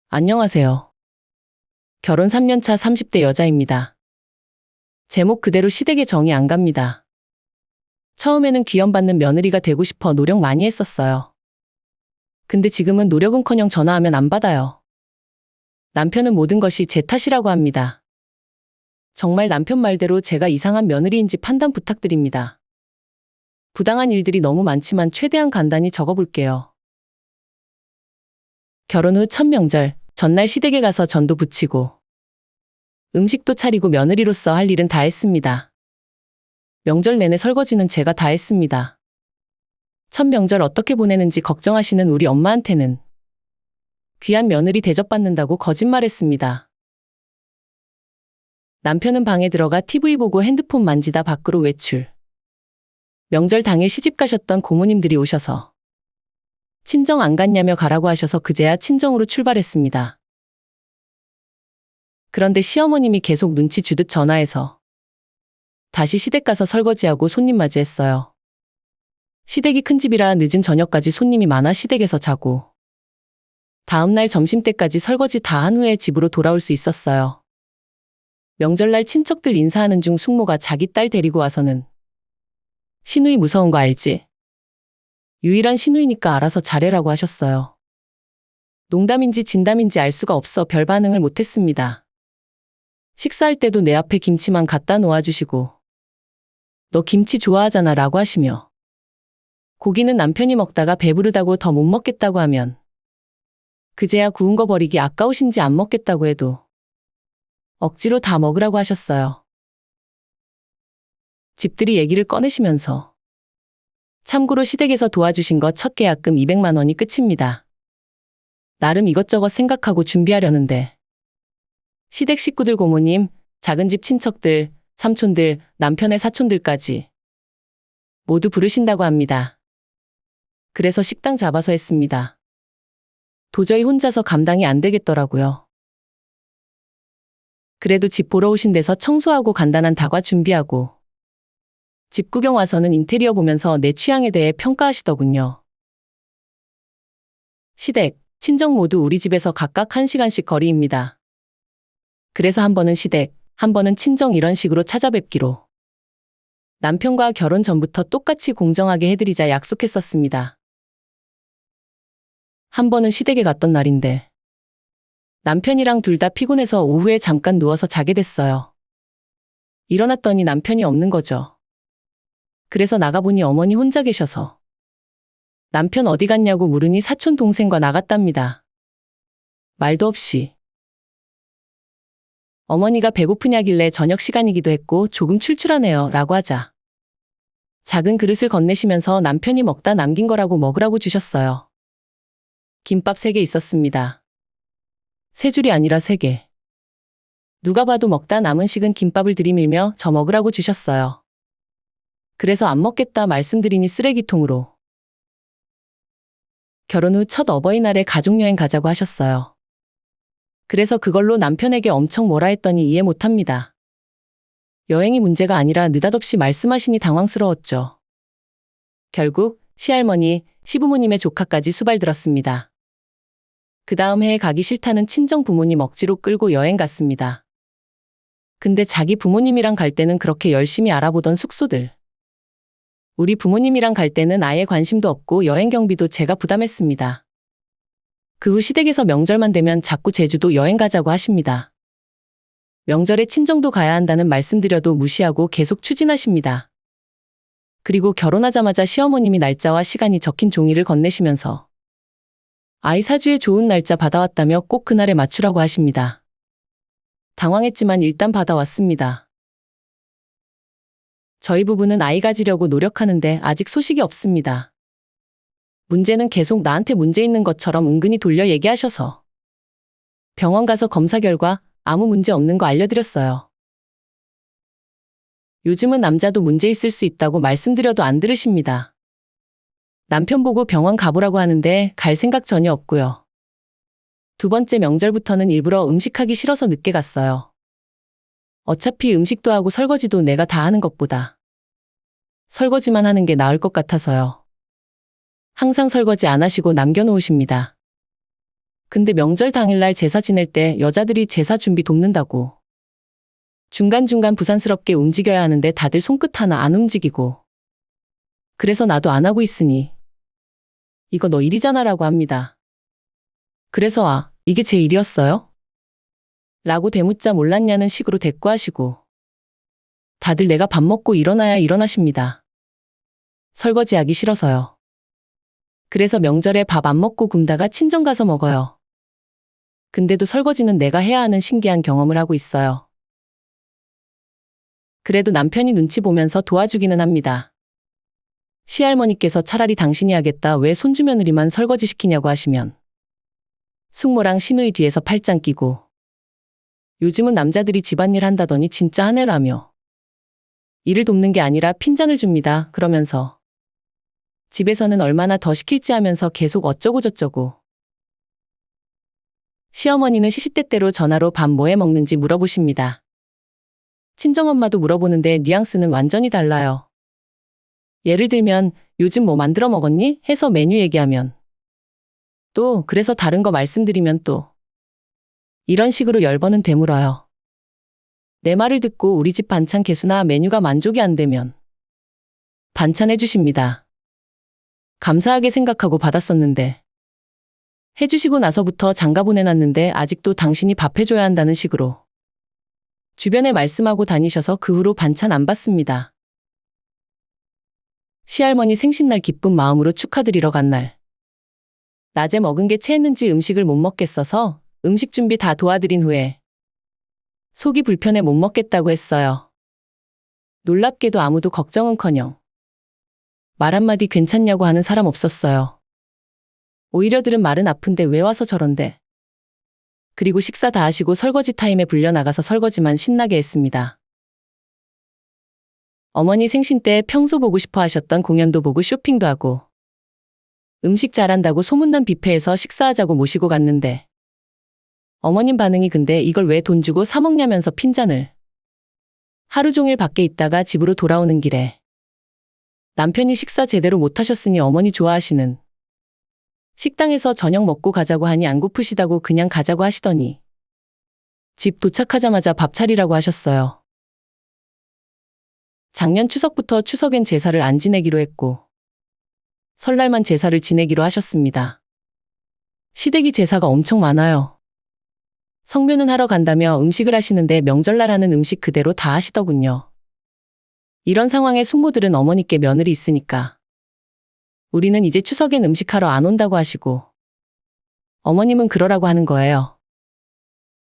안녕하세요. 결혼 3년차 30대 여자입니다. 제목 그대로 시댁에 정이 안 갑니다. 처음에는 귀염받는 며느리가 되고 싶어 노력 많이 했었어요. 근데 지금은 노력은커녕 전화하면 안 받아요. 남편은 모든 것이 제 탓이라고 합니다. 정말 남편 말대로 제가 이상한 며느리인지 판단 부탁드립니다. 부당한 일들이 너무 많지만 최대한 간단히 적어볼게요. 결혼 후 첫 명절, 전날 시댁에 가서 전도 부치고 음식도 차리고 며느리로서 할 일은 다 했습니다. 명절 내내 설거지는 제가 다 했습니다. 첫 명절 어떻게 보내는지 걱정하시는 우리 엄마한테는 귀한 며느리 대접받는다고 거짓말했습니다. 남편은 방에 들어가 TV 보고 핸드폰 만지다 밖으로 외출. 명절 당일 시집 가셨던 고모님들이 오셔서 친정 안 갔냐며 가라고 하셔서 그제야 친정으로 출발했습니다. 그런데 시어머님이 계속 눈치 주듯 전화해서 다시 시댁 가서 설거지하고 손님 맞이했어요. 시댁이 큰 집이라 늦은 저녁까지 손님이 많아 시댁에서 자고 다음날 점심때까지 설거지 다 한 후에 집으로 돌아올 수 있었어요. 명절날 친척들 인사하는 중 숙모가 자기 딸 데리고 와서는 시누이 무서운 거 알지? 유일한 시누이니까 알아서 잘해라고 하셨어요. 농담인지 진담인지 알 수가 없어 별 반응을 못했습니다. 식사할 때도 내 앞에 김치만 갖다 놓아주시고 너 김치 좋아하잖아 라고 하시며 고기는 남편이 먹다가 배부르다고 더 못 먹겠다고 하면 그제야 구운 거 버리기 아까우신지 안 먹겠다고 해도 억지로 다 먹으라고 하셨어요. 집들이 얘기를 꺼내시면서 참고로 시댁에서 도와주신 거 첫 계약금 200만 원이 끝입니다. 나름 이것저것 생각하고 준비하려는데 시댁 식구들 고모님, 작은 집 친척들, 삼촌들, 남편의 사촌들까지 모두 부르신다고 합니다. 그래서 식당 잡아서 했습니다. 도저히 혼자서 감당이 안 되겠더라고요. 그래도 집 보러 오신 데서 청소하고 간단한 다과 준비하고 집 구경 와서는 인테리어 보면서 내 취향에 대해 평가하시더군요. 시댁, 친정 모두 우리 집에서 각각 1시간씩 거리입니다. 그래서 한 번은 시댁, 한 번은 친정 이런 식으로 찾아뵙기로 남편과 결혼 전부터 똑같이 공정하게 해드리자 약속했었습니다. 한 번은 시댁에 갔던 날인데 남편이랑 둘 다 피곤해서 오후에 잠깐 누워서 자게 됐어요. 일어났더니 남편이 없는 거죠. 그래서 나가보니 어머니 혼자 계셔서 남편 어디 갔냐고 물으니 사촌 동생과 나갔답니다. 말도 없이. 어머니가 배고프냐길래 저녁 시간이기도 했고 조금 출출하네요 라고 하자 작은 그릇을 건네시면서 남편이 먹다 남긴 거라고 먹으라고 주셨어요. 김밥 3개 있었습니다. 3줄이 아니라 3개. 누가 봐도 먹다 남은 식은 김밥을 들이밀며 저 먹으라고 주셨어요. 그래서 안 먹겠다 말씀드리니 쓰레기통으로. 결혼 후 첫 어버이날에 가족여행 가자고 하셨어요. 그래서 그걸로 남편에게 엄청 뭐라 했더니 이해 못합니다. 여행이 문제가 아니라 느닷없이 말씀하시니 당황스러웠죠. 결국 시할머니, 시부모님의 조카까지 수발들었습니다. 그 다음 해에 가기 싫다는 친정 부모님 억지로 끌고 여행 갔습니다. 근데 자기 부모님이랑 갈 때는 그렇게 열심히 알아보던 숙소들. 우리 부모님이랑 갈 때는 아예 관심도 없고 여행 경비도 제가 부담했습니다. 그 후 시댁에서 명절만 되면 자꾸 제주도 여행 가자고 하십니다. 명절에 친정도 가야 한다는 말씀드려도 무시하고 계속 추진하십니다. 그리고 결혼하자마자 시어머님이 날짜와 시간이 적힌 종이를 건네시면서 아이 사주에 좋은 날짜 받아왔다며 꼭 그날에 맞추라고 하십니다. 당황했지만 일단 받아왔습니다. 저희 부부는 아이 가지려고 노력하는데 아직 소식이 없습니다. 문제는 계속 나한테 문제 있는 것처럼 은근히 돌려 얘기하셔서 병원 가서 검사 결과 아무 문제 없는 거 알려드렸어요. 요즘은 남자도 문제 있을 수 있다고 말씀드려도 안 들으십니다. 남편 보고 병원 가보라고 하는데 갈 생각 전혀 없고요. 2번째 명절부터는 일부러 음식하기 싫어서 늦게 갔어요. 어차피 음식도 하고 설거지도 내가 다 하는 것보다 설거지만 하는 게 나을 것 같아서요. 항상 설거지 안 하시고 남겨놓으십니다. 근데 명절 당일날 제사 지낼 때 여자들이 제사 준비 돕는다고. 중간중간 부산스럽게 움직여야 하는데 다들 손끝 하나 안 움직이고. 그래서 나도 안 하고 있으니 이거 너 일이잖아라고 합니다. 그래서 이게 제 일이었어요? 라고 대묻자 몰랐냐는 식으로 대꾸하시고 다들 내가 밥 먹고 일어나야 일어나십니다. 설거지하기 싫어서요. 그래서 명절에 밥 안 먹고 굶다가 친정 가서 먹어요. 근데도 설거지는 내가 해야 하는 신기한 경험을 하고 있어요. 그래도 남편이 눈치 보면서 도와주기는 합니다. 시할머니께서 차라리 당신이 하겠다 왜 손주며느리만 설거지 시키냐고 하시면 숙모랑 시누이 뒤에서 팔짱 끼고 요즘은 남자들이 집안일 한다더니 진짜 하네라며 일을 돕는 게 아니라 핀잔을 줍니다. 그러면서 집에서는 얼마나 더 시킬지 하면서 계속 어쩌고 저쩌고. 시어머니는 시시때때로 전화로 밥 뭐해 먹는지 물어보십니다. 친정엄마도 물어보는데 뉘앙스는 완전히 달라요. 예를 들면 요즘 뭐 만들어 먹었니? 해서 메뉴 얘기하면 또 그래서 다른 거 말씀드리면 또 이런 식으로 열번은 되물어요. 내 말을 듣고 우리 집 반찬 개수나 메뉴가 만족이 안 되면 반찬 해주십니다. 감사하게 생각하고 받았었는데 해주시고 나서부터 장가 보내놨는데 아직도 당신이 밥 해줘야 한다는 식으로 주변에 말씀하고 다니셔서 그 후로 반찬 안 받습니다. 시할머니 생신날 기쁜 마음으로 축하드리러 간 날. 낮에 먹은 게 체했는지 음식을 못 먹겠어서 음식 준비 다 도와드린 후에 속이 불편해 못 먹겠다고 했어요. 놀랍게도 아무도 걱정은커녕 말 한마디 괜찮냐고 하는 사람 없었어요. 오히려들은 말은 아픈데 왜 와서 저런데. 그리고 식사 다 하시고 설거지 타임에 불려나가서 설거지만 신나게 했습니다. 어머니 생신 때 평소 보고 싶어 하셨던 공연도 보고 쇼핑도 하고 음식 잘한다고 소문난 뷔페에서 식사하자고 모시고 갔는데 어머님 반응이 근데 이걸 왜 돈 주고 사 먹냐면서 핀잔을. 하루 종일 밖에 있다가 집으로 돌아오는 길에 남편이 식사 제대로 못하셨으니 어머니 좋아하시는 식당에서 저녁 먹고 가자고 하니 안 고프시다고 그냥 가자고 하시더니 집 도착하자마자 밥 차리라고 하셨어요. 작년 추석부터 추석엔 제사를 안 지내기로 했고 설날만 제사를 지내기로 하셨습니다. 시댁이 제사가 엄청 많아요. 성묘는 하러 간다며 음식을 하시는데 명절날 하는 음식 그대로 다 하시더군요. 이런 상황에 숙모들은 어머니께 며느리 있으니까 우리는 이제 추석엔 음식하러 안 온다고 하시고 어머님은 그러라고 하는 거예요.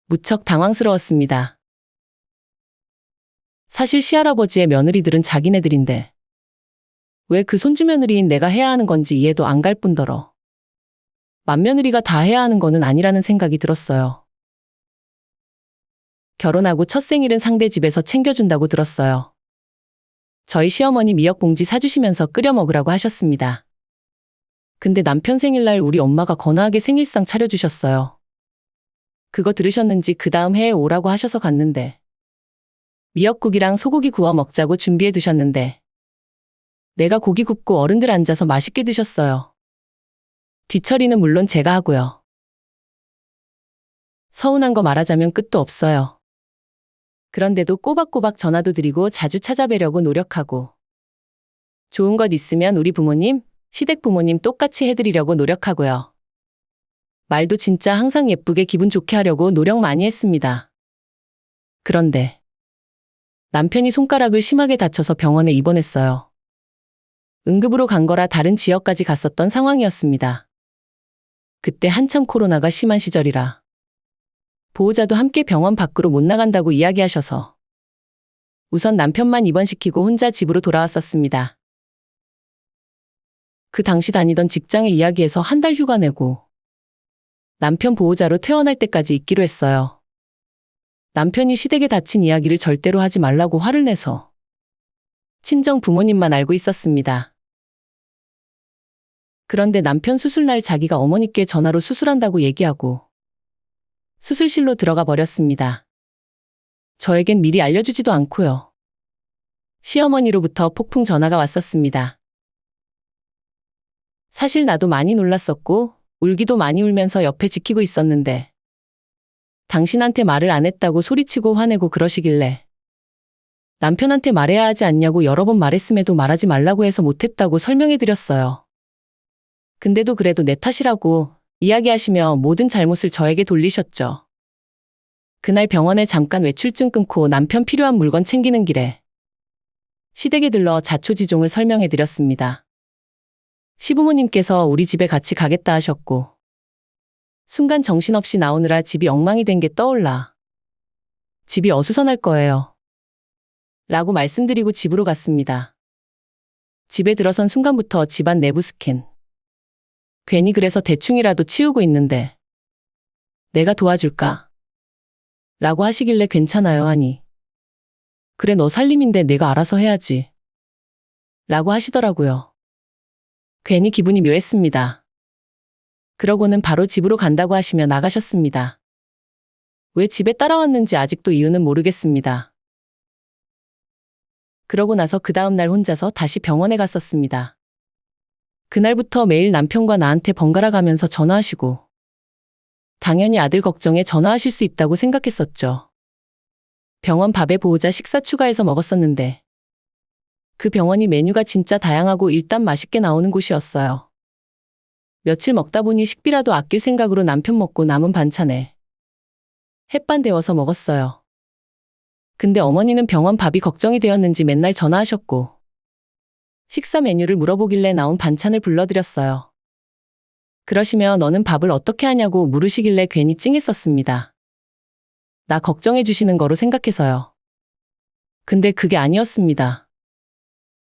무척 당황스러웠습니다. 사실 시할아버지의 며느리들은 자기네들인데 왜 그 손주며느리인 내가 해야 하는 건지 이해도 안 갈 뿐더러 맏며느리가 다 해야 하는 거는 아니라는 생각이 들었어요. 결혼하고 첫 생일은 상대 집에서 챙겨준다고 들었어요. 저희 시어머니 미역봉지 사주시면서 끓여 먹으라고 하셨습니다. 근데 남편 생일날 우리 엄마가 거나하게 생일상 차려주셨어요. 그거 들으셨는지 그 다음 해에 오라고 하셔서 갔는데 미역국이랑 소고기 구워 먹자고 준비해 두셨는데 내가 고기 굽고 어른들 앉아서 맛있게 드셨어요. 뒤처리는 물론 제가 하고요. 서운한 거 말하자면 끝도 없어요. 그런데도 꼬박꼬박 전화도 드리고 자주 찾아뵈려고 노력하고 좋은 것 있으면 우리 부모님, 시댁 부모님 똑같이 해드리려고 노력하고요. 말도 진짜 항상 예쁘게 기분 좋게 하려고 노력 많이 했습니다. 그런데 남편이 손가락을 심하게 다쳐서 병원에 입원했어요. 응급으로 간 거라 다른 지역까지 갔었던 상황이었습니다. 그때 한참 코로나가 심한 시절이라 보호자도 함께 병원 밖으로 못 나간다고 이야기하셔서 우선 남편만 입원시키고 혼자 집으로 돌아왔었습니다. 그 당시 다니던 직장의 이야기에서 한 달 휴가 내고 남편 보호자로 퇴원할 때까지 있기로 했어요. 남편이 시댁에 다친 이야기를 절대로 하지 말라고 화를 내서 친정 부모님만 알고 있었습니다. 그런데 남편 수술날 자기가 어머니께 전화로 수술한다고 얘기하고 수술실로 들어가 버렸습니다. 저에겐 미리 알려주지도 않고요. 시어머니로부터 폭풍 전화가 왔었습니다. 사실 나도 많이 놀랐었고 울기도 많이 울면서 옆에 지키고 있었는데 당신한테 말을 안 했다고 소리치고 화내고 그러시길래 남편한테 말해야 하지 않냐고 여러 번 말했음에도 말하지 말라고 해서 못했다고 설명해 드렸어요. 근데도 그래도 내 탓이라고 이야기하시며 모든 잘못을 저에게 돌리셨죠. 그날 병원에 잠깐 외출증 끊고 남편 필요한 물건 챙기는 길에 시댁에 들러 자초지종을 설명해 드렸습니다. 시부모님께서 우리 집에 같이 가겠다 하셨고 순간 정신없이 나오느라 집이 엉망이 된 게 떠올라 집이 어수선할 거예요. 라고 말씀드리고 집으로 갔습니다. 집에 들어선 순간부터 집안 내부 스캔. 괜히 그래서 대충이라도 치우고 있는데 내가 도와줄까? 라고 하시길래 괜찮아요 하니 그래 너 살림인데 내가 알아서 해야지. 라고 하시더라고요. 괜히 기분이 묘했습니다. 그러고는 바로 집으로 간다고 하시며 나가셨습니다. 왜 집에 따라왔는지 아직도 이유는 모르겠습니다. 그러고 나서 그 다음날 혼자서 다시 병원에 갔었습니다. 그날부터 매일 남편과 나한테 번갈아 가면서 전화하시고 당연히 아들 걱정에 전화하실 수 있다고 생각했었죠. 병원 밥에 보호자 식사 추가해서 먹었었는데 그 병원이 메뉴가 진짜 다양하고 일단 맛있게 나오는 곳이었어요. 며칠 먹다 보니 식비라도 아낄 생각으로 남편 먹고 남은 반찬에 햇반 데워서 먹었어요. 근데 어머니는 병원 밥이 걱정이 되었는지 맨날 전화하셨고 식사 메뉴를 물어보길래 나온 반찬을 불러드렸어요. 그러시며 너는 밥을 어떻게 하냐고 물으시길래 괜히 찡했었습니다. 나 걱정해 주시는 거로 생각해서요. 근데 그게 아니었습니다.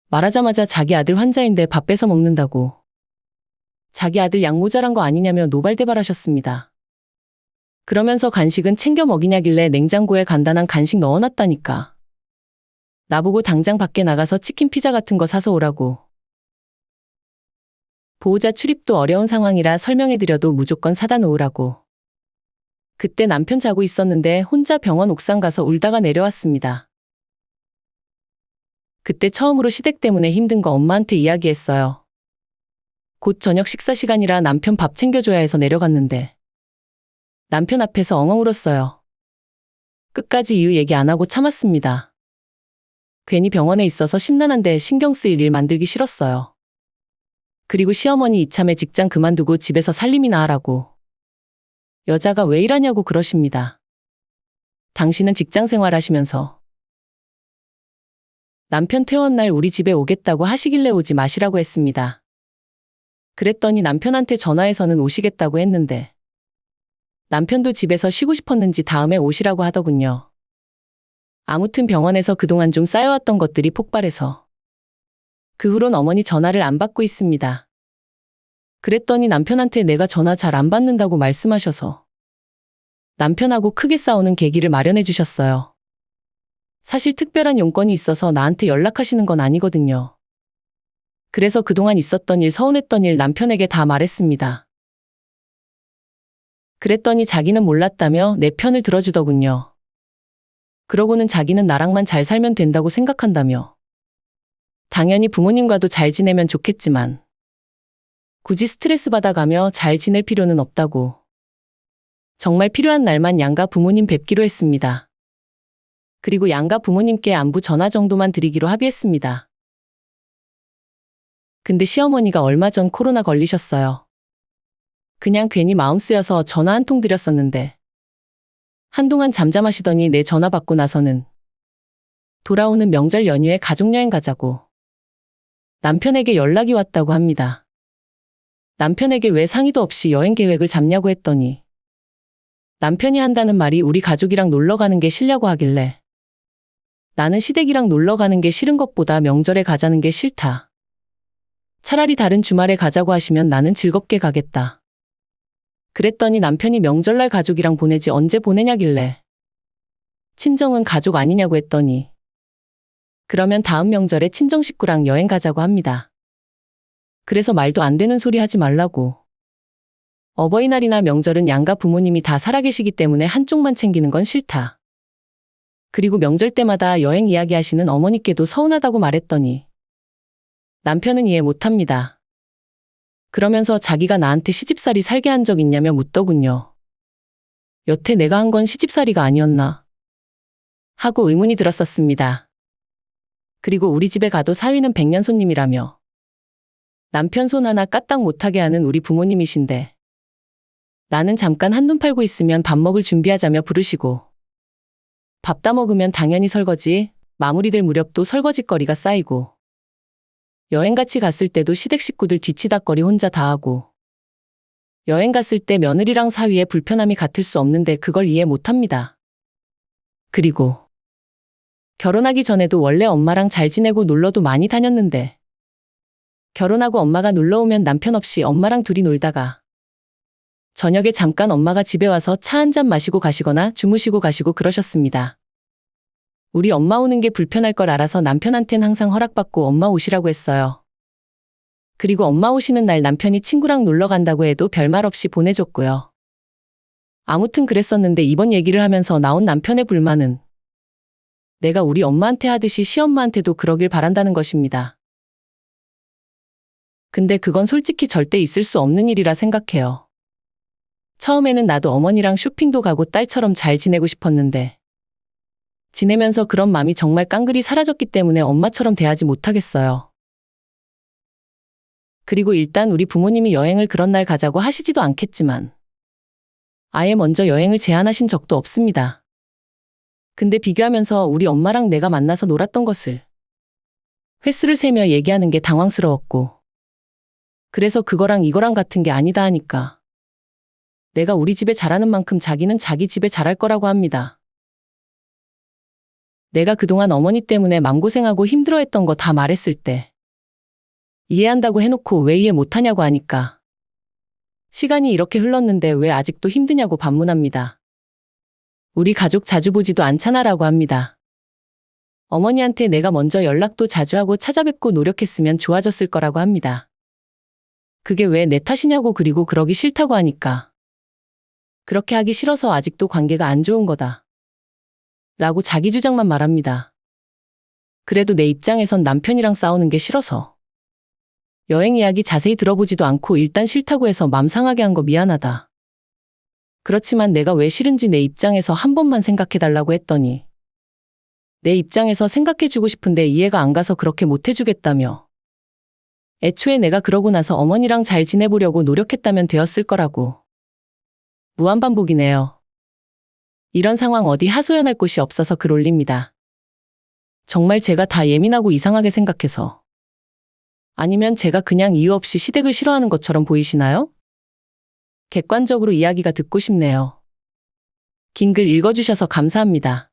말하자마자 자기 아들 환자인데 밥 뺏어 먹는다고. 자기 아들 약 모자란 거 아니냐며 노발대발하셨습니다. 그러면서 간식은 챙겨 먹이냐길래 냉장고에 간단한 간식 넣어놨다니까. 나보고 당장 밖에 나가서 치킨 피자 같은 거 사서 오라고. 보호자 출입도 어려운 상황이라 설명해드려도 무조건 사다 놓으라고. 그때 남편 자고 있었는데 혼자 병원 옥상 가서 울다가 내려왔습니다. 그때 처음으로 시댁 때문에 힘든 거 엄마한테 이야기했어요. 곧 저녁 식사 시간이라 남편 밥 챙겨줘야 해서 내려갔는데 남편 앞에서 엉엉 울었어요. 끝까지 이유 얘기 안 하고 참았습니다. 괜히 병원에 있어서 심란한데 신경 쓰일 일 만들기 싫었어요. 그리고 시어머니 이참에 직장 그만두고 집에서 살림이나 하라고. 여자가 왜 일하냐고 그러십니다. 당신은 직장 생활하시면서. 남편 퇴원 날 우리 집에 오겠다고 하시길래 오지 마시라고 했습니다. 그랬더니 남편한테 전화해서는 오시겠다고 했는데 남편도 집에서 쉬고 싶었는지 다음에 오시라고 하더군요. 아무튼 병원에서 그동안 좀 쌓여왔던 것들이 폭발해서 그 후론 어머니 전화를 안 받고 있습니다. 그랬더니 남편한테 내가 전화 잘 안 받는다고 말씀하셔서 남편하고 크게 싸우는 계기를 마련해 주셨어요. 사실 특별한 용건이 있어서 나한테 연락하시는 건 아니거든요. 그래서 그동안 있었던 일, 서운했던 일 남편에게 다 말했습니다. 그랬더니 자기는 몰랐다며 내 편을 들어주더군요. 그러고는 자기는 나랑만 잘 살면 된다고 생각한다며. 당연히 부모님과도 잘 지내면 좋겠지만 굳이 스트레스 받아가며 잘 지낼 필요는 없다고. 정말 필요한 날만 양가 부모님 뵙기로 했습니다. 그리고 양가 부모님께 안부 전화 정도만 드리기로 합의했습니다. 근데 시어머니가 얼마 전 코로나 걸리셨어요. 그냥 괜히 마음 쓰여서 전화 한 통 드렸었는데 한동안 잠잠하시더니 내 전화 받고 나서는 돌아오는 명절 연휴에 가족여행 가자고 남편에게 연락이 왔다고 합니다. 남편에게 왜 상의도 없이 여행 계획을 잡냐고 했더니 남편이 한다는 말이 우리 가족이랑 놀러 가는 게 싫냐고 하길래 나는 시댁이랑 놀러 가는 게 싫은 것보다 명절에 가자는 게 싫다. 차라리 다른 주말에 가자고 하시면 나는 즐겁게 가겠다. 그랬더니 남편이 명절날 가족이랑 보내지 언제 보내냐길래 친정은 가족 아니냐고 했더니 그러면 다음 명절에 친정 식구랑 여행 가자고 합니다. 그래서 말도 안 되는 소리 하지 말라고. 어버이날이나 명절은 양가 부모님이 다 살아계시기 때문에 한쪽만 챙기는 건 싫다. 그리고 명절 때마다 여행 이야기하시는 어머니께도 서운하다고 말했더니 남편은 이해 못합니다. 그러면서 자기가 나한테 시집살이 살게 한 적 있냐며 묻더군요. 여태 내가 한 건 시집살이가 아니었나 하고 의문이 들었었습니다. 그리고 우리 집에 가도 사위는 백년 손님이라며 남편 손 하나 까딱 못하게 하는 우리 부모님이신데 나는 잠깐 한눈 팔고 있으면 밥 먹을 준비하자며 부르시고 밥 다 먹으면 당연히 설거지, 마무리될 무렵도 설거지거리가 쌓이고 여행같이 갔을 때도 시댁 식구들 뒤치다거리 혼자 다 하고 여행 갔을 때 며느리랑 사위의 불편함이 같을 수 없는데 그걸 이해 못합니다. 그리고 결혼하기 전에도 원래 엄마랑 잘 지내고 놀러도 많이 다녔는데 결혼하고 엄마가 놀러오면 남편 없이 엄마랑 둘이 놀다가 저녁에 잠깐 엄마가 집에 와서 차 한 잔 마시고 가시거나 주무시고 가시고 그러셨습니다. 우리 엄마 오는 게 불편할 걸 알아서 남편한텐 항상 허락받고 엄마 오시라고 했어요. 그리고 엄마 오시는 날 남편이 친구랑 놀러 간다고 해도 별말 없이 보내줬고요. 아무튼 그랬었는데 이번 얘기를 하면서 나온 남편의 불만은 내가 우리 엄마한테 하듯이 시엄마한테도 그러길 바란다는 것입니다. 근데 그건 솔직히 절대 있을 수 없는 일이라 생각해요. 처음에는 나도 어머니랑 쇼핑도 가고 딸처럼 잘 지내고 싶었는데 지내면서 그런 맘이 정말 깡그리 사라졌기 때문에 엄마처럼 대하지 못하겠어요. 그리고 일단 우리 부모님이 여행을 그런 날 가자고 하시지도 않겠지만 아예 먼저 여행을 제안하신 적도 없습니다. 근데 비교하면서 우리 엄마랑 내가 만나서 놀았던 것을 횟수를 세며 얘기하는 게 당황스러웠고 그래서 그거랑 이거랑 같은 게 아니다 하니까 내가 우리 집에 잘하는 만큼 자기는 자기 집에 잘할 거라고 합니다. 내가 그동안 어머니 때문에 맘고생하고 힘들어했던 거 다 말했을 때 이해한다고 해놓고 왜 이해 못하냐고 하니까 시간이 이렇게 흘렀는데 왜 아직도 힘드냐고 반문합니다. 우리 가족 자주 보지도 않잖아라고 합니다. 어머니한테 내가 먼저 연락도 자주 하고 찾아뵙고 노력했으면 좋아졌을 거라고 합니다. 그게 왜 내 탓이냐고 그리고 그러기 싫다고 하니까 그렇게 하기 싫어서 아직도 관계가 안 좋은 거다. 라고 자기 주장만 말합니다. 그래도 내 입장에선 남편이랑 싸우는 게 싫어서 여행 이야기 자세히 들어보지도 않고 일단 싫다고 해서 맘 상하게 한 거 미안하다. 그렇지만 내가 왜 싫은지 내 입장에서 한 번만 생각해달라고 했더니 내 입장에서 생각해주고 싶은데 이해가 안 가서 그렇게 못해주겠다며 애초에 내가 그러고 나서 어머니랑 잘 지내보려고 노력했다면 되었을 거라고. 무한반복이네요. 이런 상황 어디 하소연할 곳이 없어서 글 올립니다. 정말 제가 다 예민하고 이상하게 생각해서 아니면 제가 그냥 이유 없이 시댁을 싫어하는 것처럼 보이시나요? 객관적으로 이야기가 듣고 싶네요. 긴 글 읽어주셔서 감사합니다.